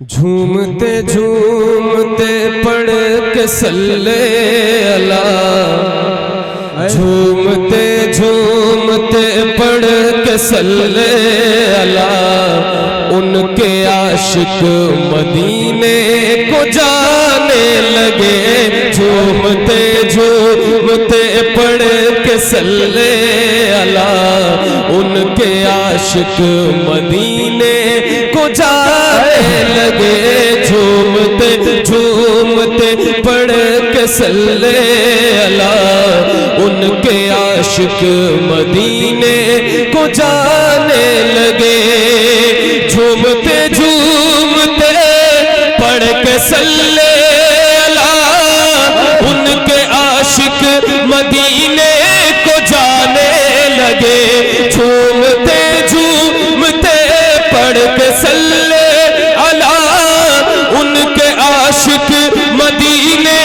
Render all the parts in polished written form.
جھومتے جھومتے پڑھ کے صلی اللہ، جھومتے جھومتے پڑھ کے صلی اللہ، ان کے عاشق مدینے کو جانے لگے۔ جھومتے جھومتے پڑھ کے صلی اللہ، ان کے عاشق مدینے کو جانے لگے۔ جھومتے جھومتے پڑھ کے صلی اللہ، ان کے عاشق مدینے کو جانے لگے۔ جھومتے جھومتے پڑھ کے صلی اللہ، ان کے عاشق مدینے کو جانے لگے۔ جھومتے جھومتے پڑھ کے صلی اللہ، ان کے عاشق مدینے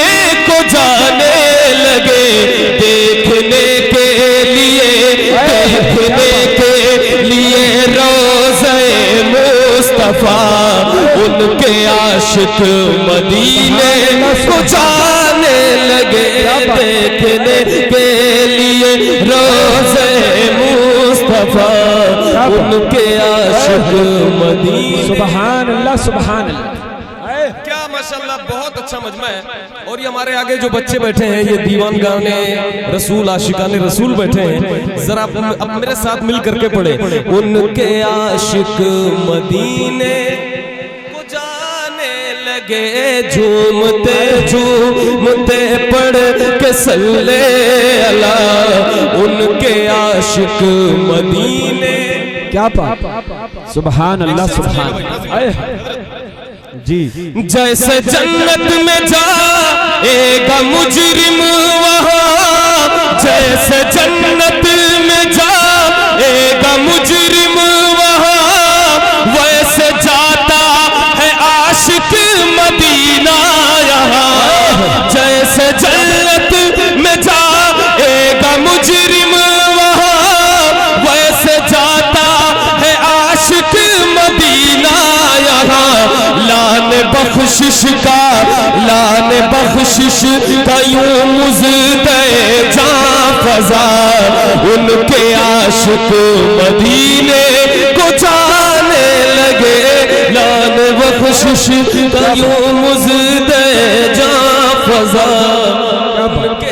کو جانے لگے۔ دیکھنے کے لیے روضہ مصطفیٰ، ان کے عاشق مدینے کو جانے لگے۔ دیکھنے کے لیے روضہ مصطفیٰ، ان کے عاشق مدینے۔ سبحان اللہ سبحان اللہ، کیا ماشاءاللہ بہت اچھا مجمع ہے۔ اور یہ ہمارے آگے جو بچے بیٹھے ہیں، یہ دیوان گانے رسول، عاشقان رسول بیٹھے ہیں، ذرا اب میرے ساتھ مل کر کے پڑھیں۔ ان کے عاشق مدینے کو جانے لگے۔ جھومتے جھومتے پڑھ کے صلی اللہ، ان کے عاشق مدینے۔ کیا بات، سبحان اللہ سبحان اللہ۔ جی جیسے جنت میں جائے گا مجرم وہاں، جیسے جنت میں جائے گا مجرم وہاں، ویسے جاتا ہے عاشق مدینہ یہاں۔ جیسے جنت میں جائے گا مجرم وہاں، ویسے جاتا ہے عاشق مدینہ یہاں۔ لان بخشش کا یوں مزد جاں فضا، ان کے عاشق مدینے کو جانے لگے۔ لان بخشش کا یوں مزد جاں فضا،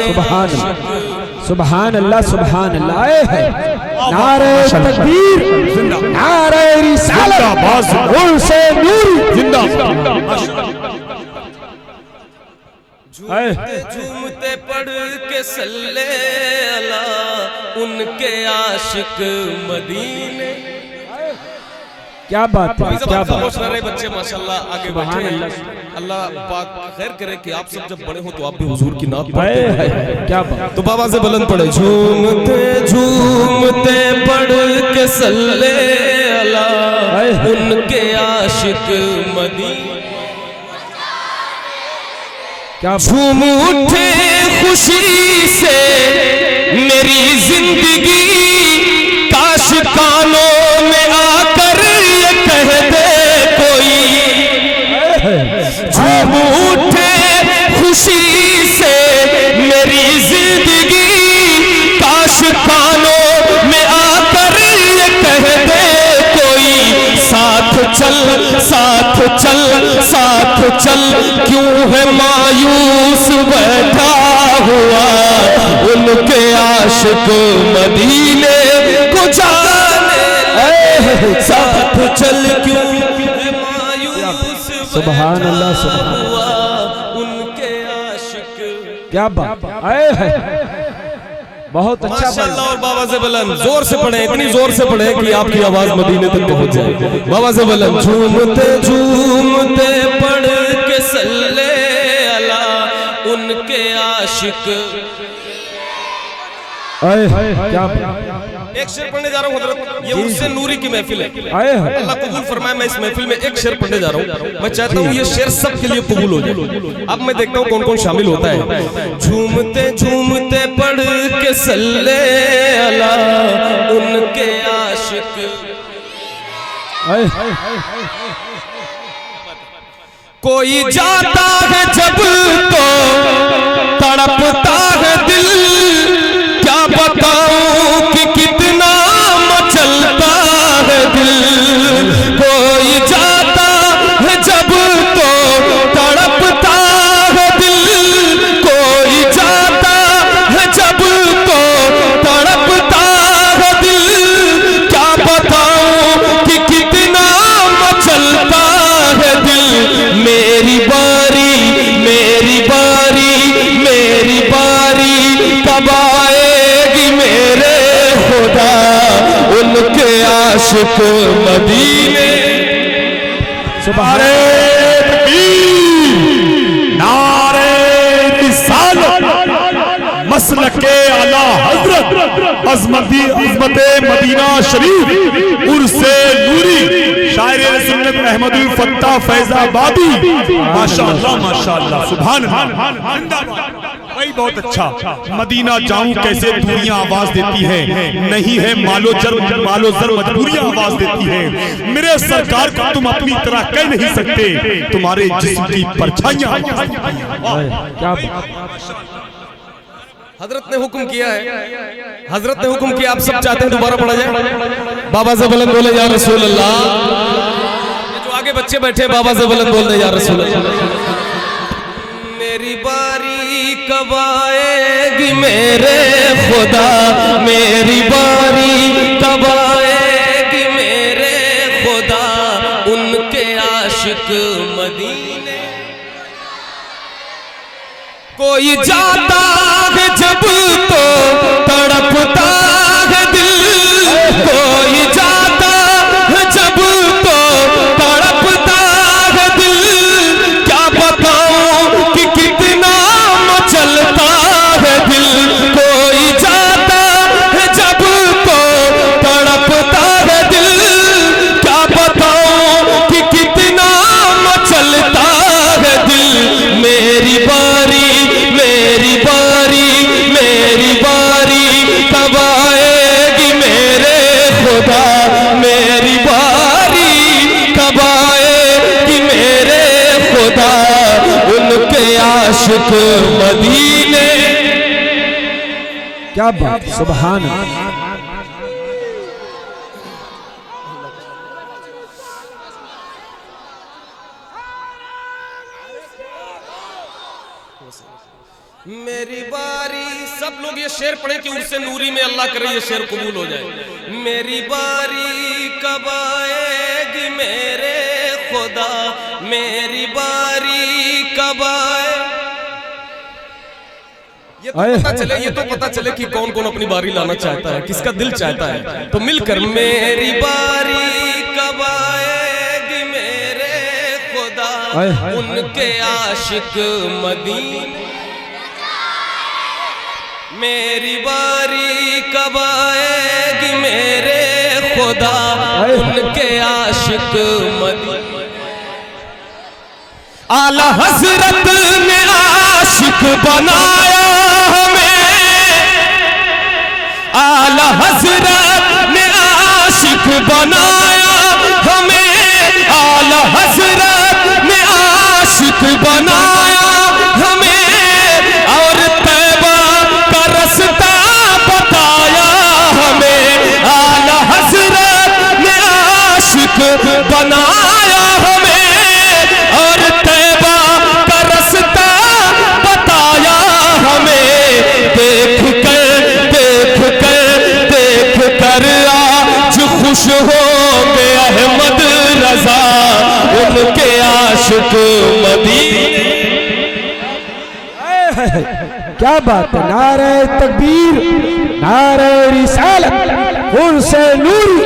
سبحان اللہ سبحان اللہ سبحان اللہ۔ نعرہ تکبیر، نعرہ رسالت، نور سے نور زندہ باد۔ جھومتے پڑھ کے صلی اللہ، ان کے عاشق مدینے۔ کیا بات ہے، کیا بات ہے۔ بچے ماشاءاللہ آگے بیٹھے ہیں۔ اللہ پاک خیر کرے کہ آپ سب جب بڑے ہوں تو آپ بھی حضور کی نعت پڑھتے ہیں۔ کیا بات، تو بابا سے بلند پڑھے۔ جھومتے جھومتے پڑھ کے صلی اللہ، ان کے عاشق مدینے۔ جھوم اٹھے خوشی سے میری زندگی، کاش کانوں میں آ کر یہ کہہ دے کوئی۔ جھوم اٹھے خوشی سے میری زندگی، کاش کانوں میں آ کر یہ کہہ دے کوئی۔ ساتھ چل ساتھ چل ساتھ چل، کیوں ہے مایوس بیٹھا ہوا، ان کے عاشق مدینے کو جانے لگے۔ ساتھ چل کیوں ہے مایوس سبحان اللہ سبحان ہوا، ان کے عاشق۔ کیا بات، بہت اچھا ماشاءاللہ۔ اور بابا سے بلند زور سے پڑھیں، اتنی زور سے پڑھیں کہ آپ کی آواز مدینے تک پہنچ جائے۔ بابا سے بلند۔ جھومتے جھومتے پڑھ کے صلی اللہ، ان کے عاشق۔ کیا بات، ایک شعر پڑھنے جا رہا ہوں حضرت، یہ اس سے نوری کی محفل ہے۔ اللہ قبول فرمائے، میں اس محفل میں ایک شعر پڑھنے جا رہا ہوں۔ میں چاہتا ہوں یہ شعر سب کے لیے قبول ہو جائے۔ اب میں دیکھتا ہوں کون کون شامل ہوتا ہے۔ جھومتے جھومتے پڑھ کے صلی اللہ، ان کے عاشق۔ کوئی جاتا ہے جب تو تڑپتا ہے دل، کیا بتاؤں کہ کتنا مچلتا ہے دل، کوئی جاتا ہے جب تو تڑپتا ہے دل، کوئی جاتا ہے جب تو تڑپتا ہے دل، کیا بتاؤں کہ کتنا مچلتا ہے دل، میری باری میری باری میری باری کب آئے گی میرے خدا، ان کے عاشق مدینے سبحان نعرہ رسالت مسلک اعلی حضرت عظمت مدینہ شریف عرس نوری شاعر سنت احمد الفتاح فیض آبادی، ماشاءاللہ سبحان اللہ، بھائی بہت اچھا۔ مدینہ جاؤں کیسے دوریاں آواز دیتی ہے، نہیں ہے مال و زر مجبوریاں آواز دیتی ہے، میرے سرکار کو تم اپنی طرح کہہ نہیں سکتے، تمہارے جسم کی پرچھائیاں آواز دیتی ہیں۔ کیا حضرت نے حکم کیا ہے، حضرت نے حکم کیا، آپ سب چاہتے ہیں دوبارہ پڑھا جائے؟ بابا سے بلند بولے یا رسول اللہ، یہ جو آگے بچے بیٹھے بابا سے بلند بول دے یا رسول اللہ۔ میری باری کب آئے گی میرے خدا، میری باری کب آئے گی میرے خدا، ان کے عاشق مدینے، کوئی جاتا ہے جب تو تڑپتا ہے دل، کوئی جاتا ہے جب تو تڑپتا ہے دل، کیا بتاؤں کہ کتنا مچلتا ہے دل، کوئی جاتا ہے جب تو تڑپتا ہے دل، کیا بتاؤں کہ کتنا مچلتا ہے دل، میری باری میری باری میری باری کب آئے گی میرے خدا، میری باری کب آئے گی میرے خدا، ان کے عاشق مدینے۔ کیا بات، سبحان اللہ۔ میری باری، سب لوگ یہ شعر پڑھیں کہ عرس نوری میں اللہ کرے یہ شعر قبول ہو جائے۔ میری باری کب آئے گی میرے خدا، میری باری کب آئے، یہ تو پتہ چلے کہ کون کون اپنی باری لانا چاہتا ہے، کس کا دل چاہتا ہے، تو مل کر میری باری کب آئے گی میرے خدا، ان کے عاشق مدینے، میری باری کب آئے گی میرے خدا، ان کے عاشق مدینے، اعلی حضرت نے عاشق بنایا ہمیں، اعلی حضرت نے عاشق بنایا ہمیں، اعلی حضرت نے عاشق بنایا ہمیں، اور رستہ بتایا ہمیں، اعلی حضرت نے عاشق بنایا ہمیں، اور طیبہ کا رستہ بتایا ہمیں، دیکھ کر آج خوش ہو گئے احمد رضا، ان کے عاشق مدینے۔ کیا بات ہے، نعرہ تکبیر، نعرہ رسالت، عرس نوری،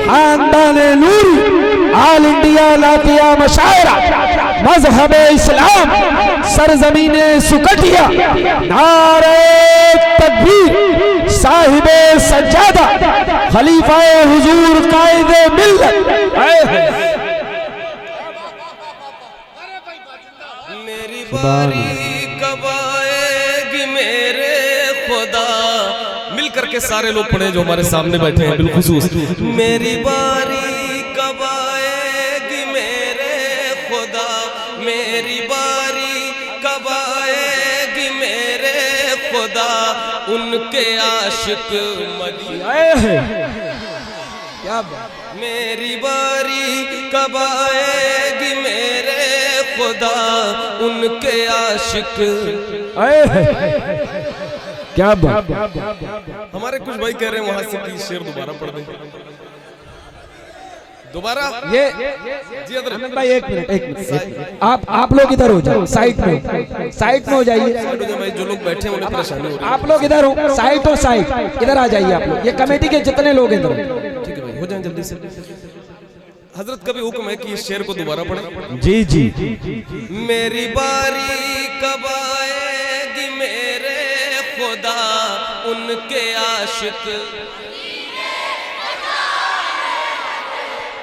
خاندان نوری، آل انڈیا لاتیہ مشاعرہ، مذہب اسلام، سرزمین سکٹیا، نعرہ تکبیر، صاحب سجادہ، خلیفہ حضور قائد ملت۔ میری باری کب آئے گی میرے خدا، مل کر کے سارے لوگ پڑھیں جو ہمارے سامنے بیٹھے ہیں بالخصوص، میری باری کب آئے گی میرے خدا، میری باری کب آئے گی میرے خدا ان کے عاشق مدینے کیا بات میری باری کب آئے گی میرے خدا ان کے عاشق کیا بات ہمارے کچھ بھائی کہہ رہے ہیں وہاں سے کہ شعر دوبارہ پڑھ دیں دوبارہ یہ جی حضرت احمد بھائی ایک منٹ آپ لوگ ادھر ہو جائیں سائٹ میں ہو جائیے بھائی جو لوگ بیٹھے ہیں انہیں پریشانی ہو رہی آپ لوگ ادھر ہو سائٹ اور سائٹ ادھر آ جائیے آپ لوگ یہ کمیٹی کے جتنے لوگ ادھر ہے ٹھیک ہے بھائی ہو جائیں جلدی سے حضرت کا بھی حکم ہے کہ اس شعر کو دوبارہ پڑھیں جی جی میری باری کب آئے گی میرے خدا ان کے عاشق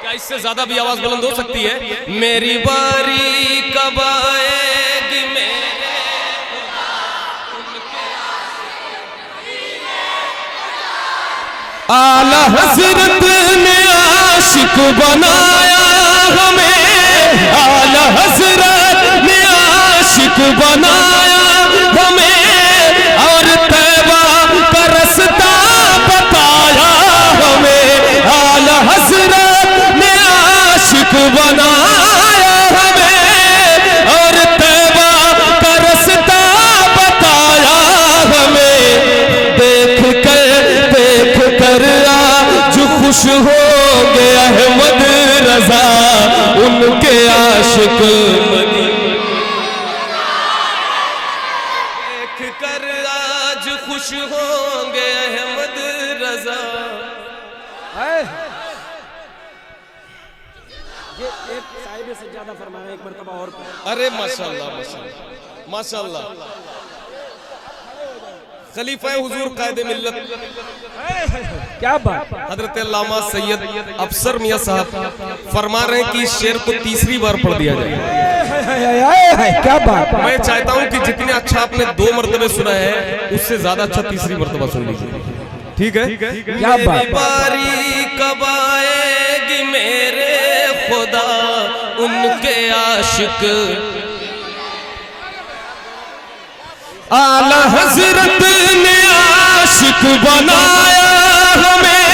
کیا اس سے زیادہ بھی آواز بلند ہو سکتی ہے میری باری کب آئے گی میرے خدا ان کے عاشق اعلی حضرت نے عاشق بنایا ہمیں اعلی حضرت نے عاشق بنایا ہمیں اور طیبہ کا رستہ بتایا ہمیں اعلی حضرت نے عاشق بنایا ہمیں اور طیبہ کا رستہ بتایا ہمیں دیکھ کر آج خوش ہو گے احمد رضا ان کے عاشق دیکھ کر آج خوش ہوں گے احمد رضا ارے ماشاءاللہ ماشاءاللہ خلیفہ حضور قائد ملت کیا بات حضرت علامہ سید افسر میاں صاحب فرما رہے ہیں کہ اس شعر کو تیسری بار پڑھ دیا جائے کیا بات میں چاہتا ہوں کہ جتنے اچھا آپ نے 2 مرتبہ سنا ہے اس سے زیادہ اچھا تیسری مرتبہ سن لیجیے ٹھیک ہے کیا بات میری باری کب آئے گی میرے خدا ان کے عاشق اعلی حضرت نے عاشق بنایا ہمیں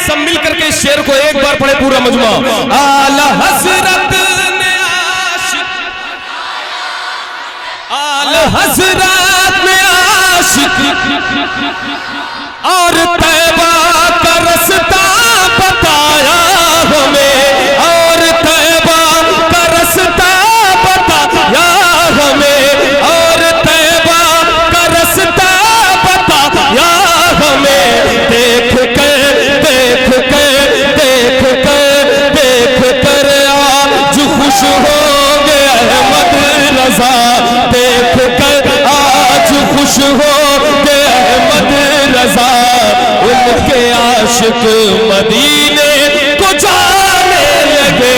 سب مل کر کے اس شعر کو ایک بار پڑھے پورا مجموعہ اعلی حضرت نے عاشق اعلی حضرت نے عاشق اور طیبہ کا رستہ بتایا ہمیں اور طیبہ کا رستہ بتایا ہمیں اور طیبہ کا رستہ بتایا ہمیں دیکھ کر آج خوش ہو گے احمد رضا دیکھ کر آج خوش ہو گے احمد رضا ان کے عاشق مدینے کو جانے لگے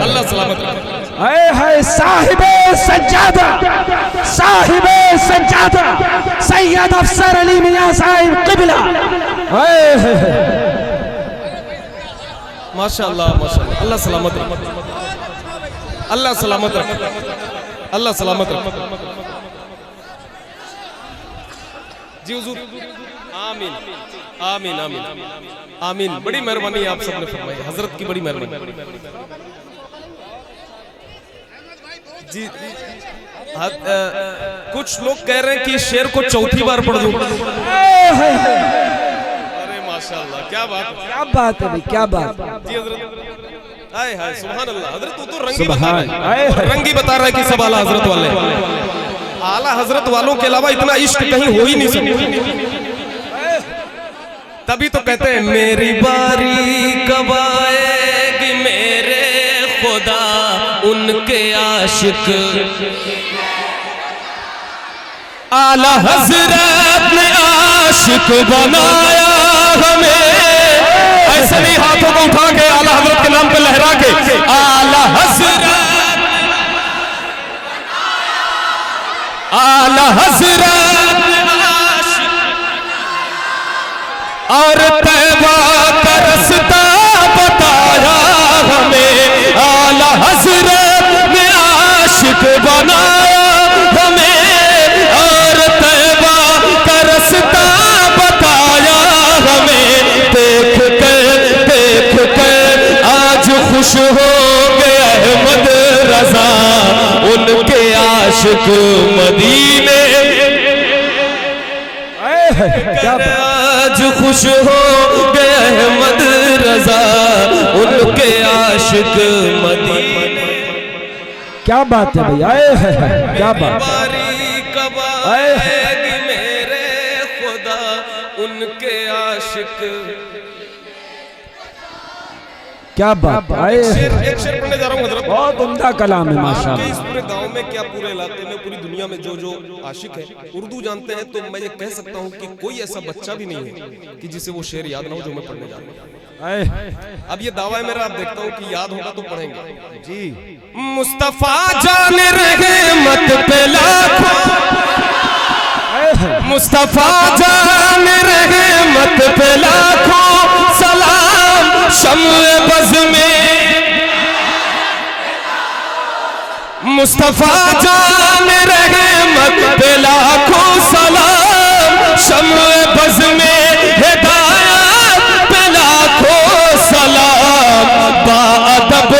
اللہ سلامت صاحب سجادہ سید افسر علی میاں صاحب قبلہ ماشاءاللہ ماشاءاللہ اللہ سلامت رکھ اللہ سلامت رکھ اللہ سلامت رکھ جی حضور آمین آمین آمین آمین بڑی مہربانی آپ سب نے فرمائی حضرت کی بڑی مہربانی جی کچھ لوگ کہہ رہے ہیں کہ اس شعر کو 4تھی بار پڑھ دوں ارے ماشاءاللہ کیا بات ہے بھئی کیا بات جی حضرت آئے ہائے سبحان اللہ حضرت تو رنگی بتا رہا ہے رنگی بتا رہا ہے کہ سب اعلیٰ حضرت والے اعلیٰ حضرت والوں کے علاوہ اتنا عشق کہیں ہو ہی نہیں سکتا تبھی تو کہتے ہیں میری باری کا کے عاشق اعلی حضرت نے عاشق بنایا ہمیں. ایسے نہیں ہاتھوں کو اٹھا کے اعلی حضرت کے نام پہ لہرا کے اعلی حضرت اعلی حضرت عاشق اور طیبہ کا رستہ بتایا ہمیں. اعلی حضرت نے عاشق بنایا ہمیں اور طیبہ کا رستہ بتایا ہمیں. دیکھ کر آج خوش ہو گئے احمد رضا ان کے عاشق مدینے. آج خوش ہو گئے احمد رضا ان کے عاشق مدینے. کیا بات ہے بھائی. کیا بات. باری کب آئے گی میرے خدا ان کے عاشق. کیا بات. ایک شعر پڑھنے جا رہا ہوں حضرت. بہت عمدہ کلام ہے ماشاءاللہ. اس پورے گاؤں میں کیا پورے علاقے میں پوری دنیا میں جو عاشق ہے اردو جانتے ہیں تو میں یہ کہہ سکتا ہوں کہ کوئی ایسا بچہ بھی نہیں ہے کہ جسے وہ شعر یاد نہ ہو جو میں پڑھنے جا رہا ہوں. اب یہ دعویٰ ہے میرا, آپ دیکھتا ہوں کہ یاد ہوگا تو پڑھیں گے. جی. مصطفیٰ جان رحمت پہ لاکھوں مصطفیٰ جان رحمت پہ لاکھوں سلام شمع بز میں. مصطفیٰ جان رحمت پہ لاکھوں سلام شمع بز میں. ہدایت پہ لاکھوں سلام. باادب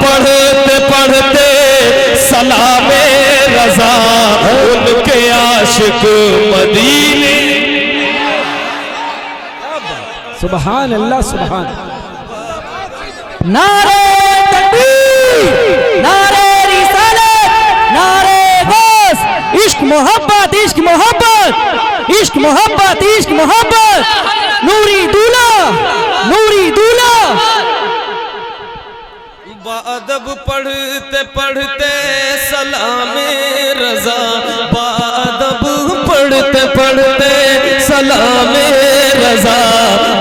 پڑھتے پڑھتے سلام رضا ان کے عاشق مدینے. سبحان اللہ. سبحان. نعرہ تکبیر، نعرہ رسالت، نعرہ غوث. عشق محبت، عشق محبت، عشق محبت، عشق محبت. نوری دولہ، نوری دولہ. بادب پڑھتے پڑھتے سلام رضا. بادب پڑھتے پڑھتے سلام رضا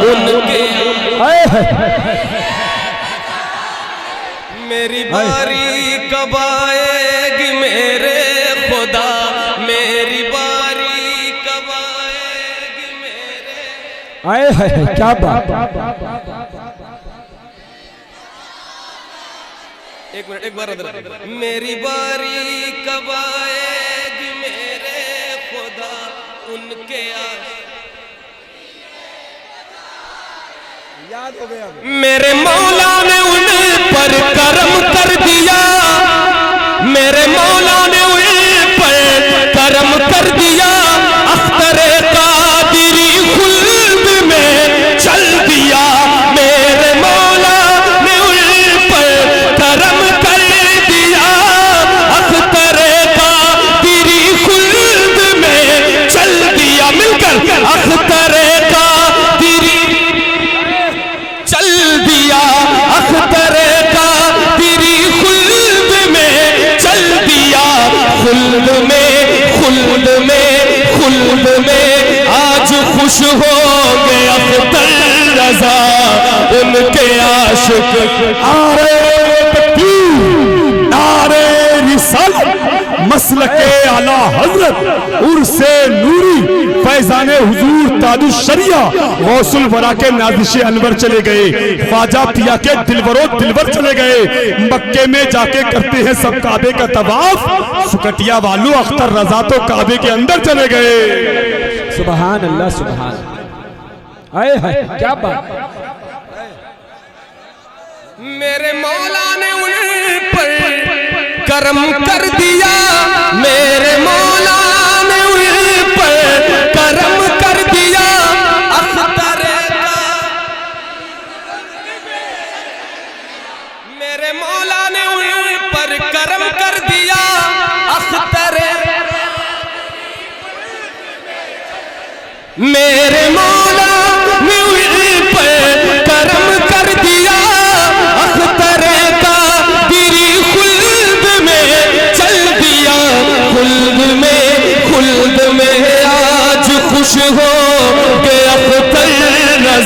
ان کے. میری باری کب آئے گی میرے خدا. میری باری کب آئے گی میرے. کیا بات. ایک منٹ ایک بار میری باری کب آئے گی میرے خدا ان کے یاد ہو گیا. میرے مولا نے ان پر کرم کر دیا. میرے مولا نے ان پر کرم کر دیا. اختر قادری خلد میں چل دیا. میرے مولا نے ان پر کرم کر دیا. اختر قادری خلد میں چل دیا. مل کر اختر قادری چل دیا. اختر قادری خلد میں چل دیا. خلد میں خلد میں خلد میں آج خوش ہو گئے اختر رضا ان کے عاشق. نعرہ تکبیر، نعرہ رسالت، مسلک اعلی حضرت عرس نوری فیضان حضور تاج الشریعہ غوث الورا کے نازش انور چلے گئے. خواجہ پیا کے دلبرو دلبر چلے گئے. مکے میں جا کے کرتے ہیں سب کعبے کا طواف. سکٹیا والو اختر رضا تو کعبے کے اندر چلے گئے. سبحان اللہ. سبحان. کیا بات. میرے مولا نے ان پر کرم کر دیا. میرے مولا نے ان پر کرم کر دیا. اختر میرے مولا نے ان پر کرم کر دیا. اختر میرے مولا نے ان پر کرم کر دیا. اختر قادری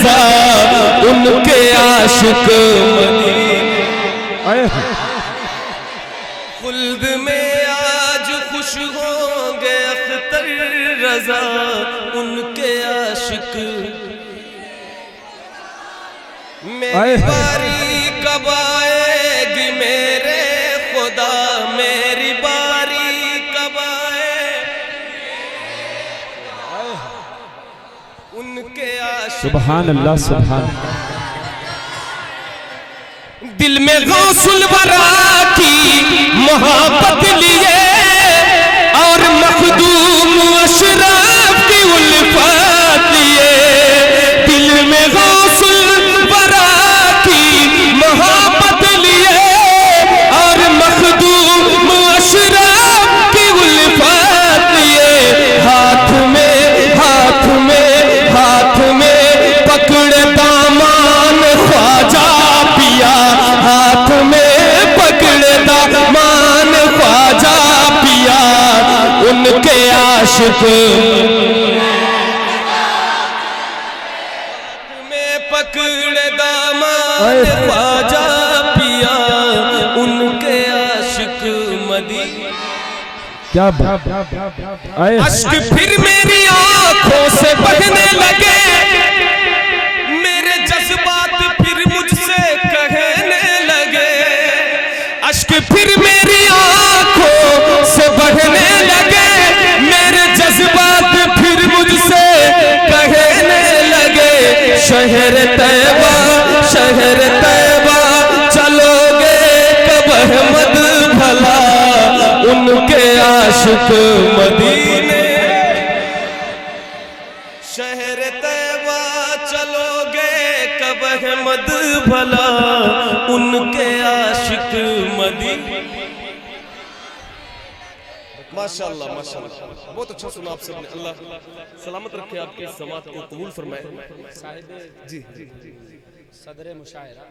رضا ان کے عاشق مدینے خلد میں آج خوش ہوں گے اختر رضا ان کے عاشق میری باری کب آئے گی میرے خدا میری باری کب آئے ان کے عاشق سبحان اللہ سبحان اللہ دل میں غوث الورا کی محبت لیے اور مخدوم اشراف کی الفت لیے دل میں غوث الورا کی محبت لیے اور مخدوم اشراف کی الفت لیے ہاتھ میں پکڑے دامان خواجہ پیا ہاتھ میں پکڑے دامان خواجہ پیا ان کے عاشق میں پکڑے دامان خواجہ پیا ان کے عاشق مدینے کیا بات اشک پھر میری آنکھوں سے بہنے لگے میرے جذبات پھر مجھ سے کہنے لگے اشک پھر میری آنکھوں سے بہنے لگے میرے جذبات پھر مجھ سے کہنے لگے شہر طیبہ چلو گے کب احمد بھلا ان کے عاشق مدینے شہر طیبہ چلو گے کب احمد بھلا ان کے عاشق مدینے ماشاءاللہ ماشاءاللہ بہت اچھا سنا آپ سب نے اللہ سلامت رکھے آپ کے سماعت کو قبول فرمائے صدر مشاعرہ